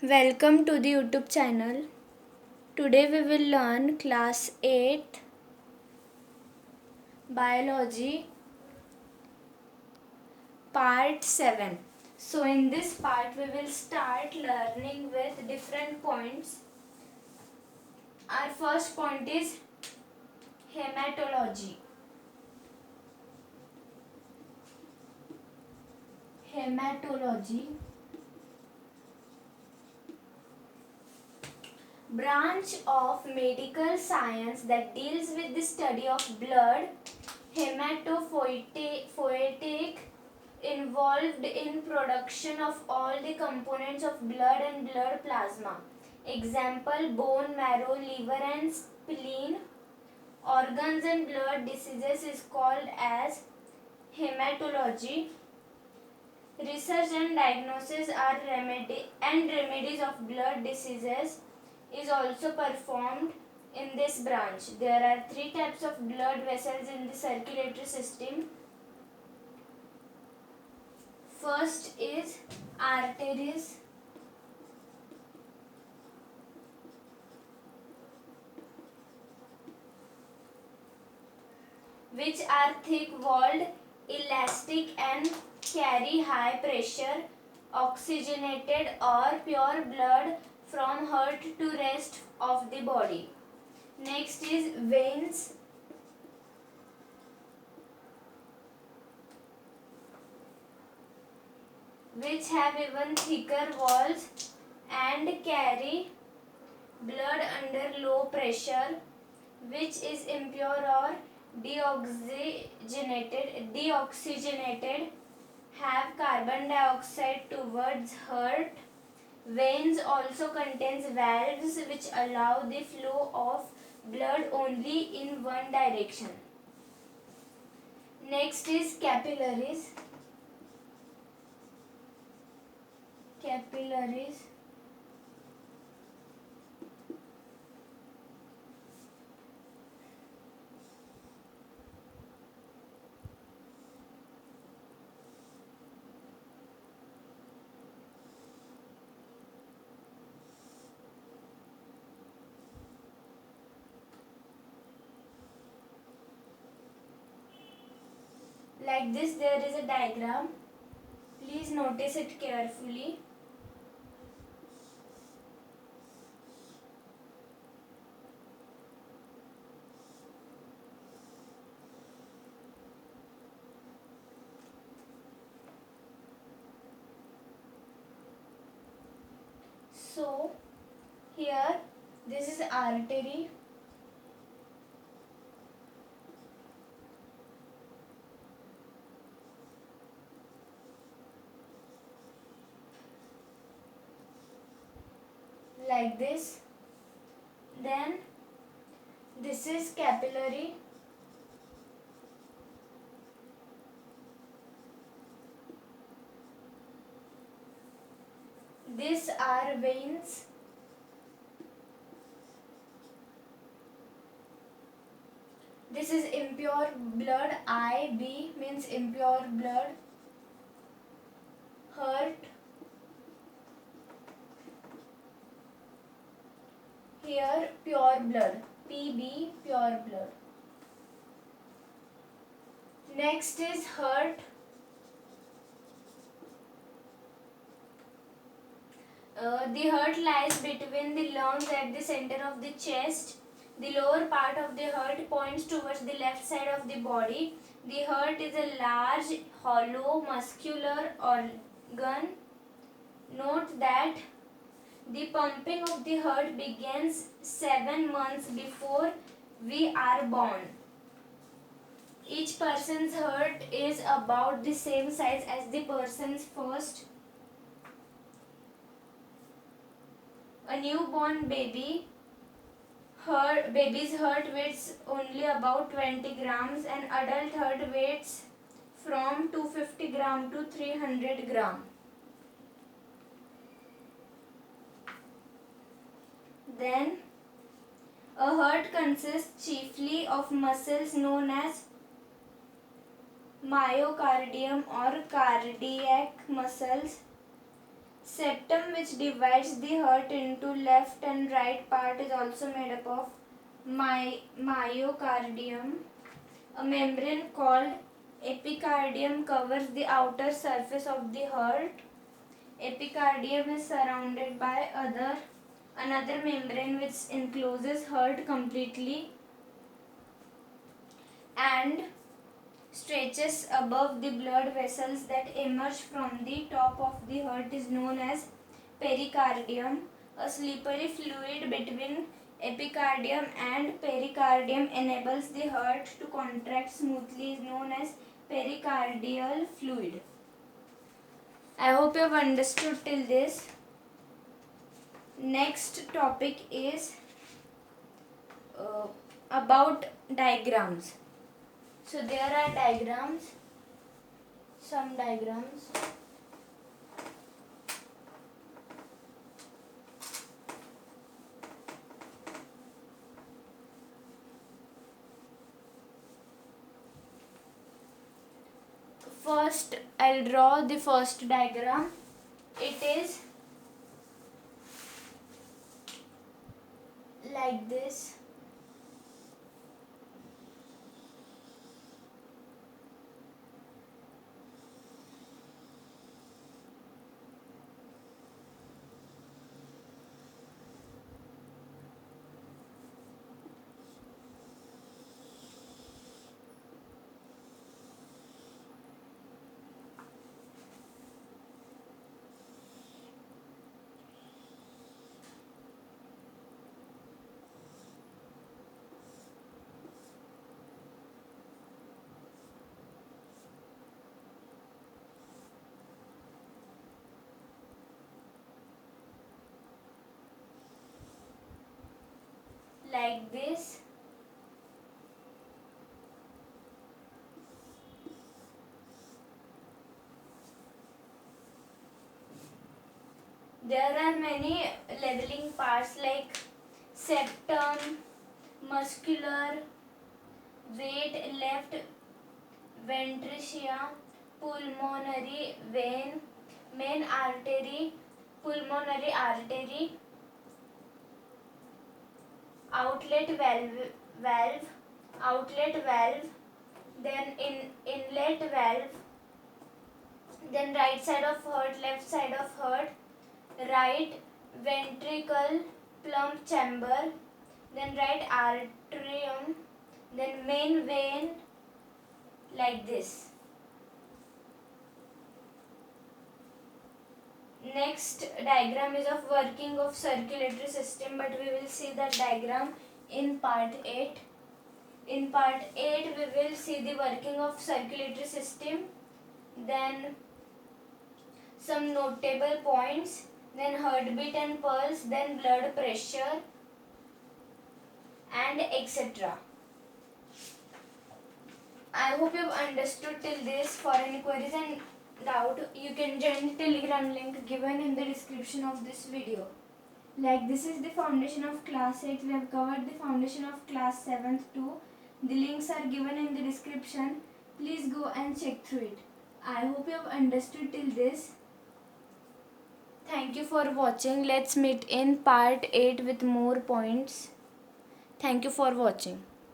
Welcome to the YouTube channel. Today we will learn class 8 biology part 7. So in this part we will start learning with different points. Our first point is hematology. Hematology, branch of medical science that deals with the study of blood. Hematopoietic, involved in production of all the components of blood and blood plasma. Example: bone marrow, liver and spleen. Organs and blood diseases is called as hematology. Research and diagnosis are remedies of blood diseases is also performed in this branch. There are three types of blood vessels in the circulatory system. First is arteries, which are thick-walled, elastic and carry high pressure, oxygenated or pure blood from heart to rest of the body. Next is veins, which have even thicker walls and carry blood under low pressure, which is impure or deoxygenated, have carbon dioxide towards heart. Veins also contains valves which allow the flow of blood only in one direction. Next is capillaries. Capillaries, like this there is a diagram. Please notice it carefully. So here this is artery, like this. Then this is capillary, these are veins, this is impure blood. IB means impure blood. Heart, here pure blood. PB, pure blood. Next is heart. The heart lies between the lungs at the center of the chest. The lower part of the heart points towards the left side of the body. The heart is a large, hollow, muscular organ. Note that the pumping of the heart begins 7 months before we are born. Each person's heart is about the same size as the person's first. A newborn baby's heart weighs only about 20 grams and adult heart weighs from 250 gram to 300 gram. Then a heart consists chiefly of muscles known as myocardium or cardiac muscles. Septum, which divides the heart into left and right part, is also made up of myocardium. A membrane called epicardium covers the outer surface of the heart. Epicardium is surrounded by another membrane which encloses heart completely and stretches above the blood vessels that emerge from the top of the heart is known as pericardium. A slippery fluid between epicardium and pericardium enables the heart to contract smoothly is known as pericardial fluid. I hope you have understood till this. Next topic is about diagrams. So there are diagrams, some diagrams. First, I'll draw the first diagram. It is like this. Like this. There are many leveling parts like septum, muscular, weight, left ventricle, pulmonary vein, main artery, pulmonary artery, outlet valve, then inlet valve, then right side of heart, left side of heart, right ventricle, plumb chamber, then right atrium, then main vein, like this. Next diagram is of working of circulatory system, but we will see that diagram in part 8. In part 8 we will see the working of circulatory system, then some notable points, then heartbeat and pulse, then blood pressure and etc. I hope you have understood till this. For any queries and doubt, you can join the Telegram link given in the description of this video. Like this is the foundation of class 8. We have covered the foundation of class 7th too. The links are given in the description. Please go and check through it. I hope you have understood till this. Thank you for watching. Let's meet in part 8 with more points. Thank you for watching.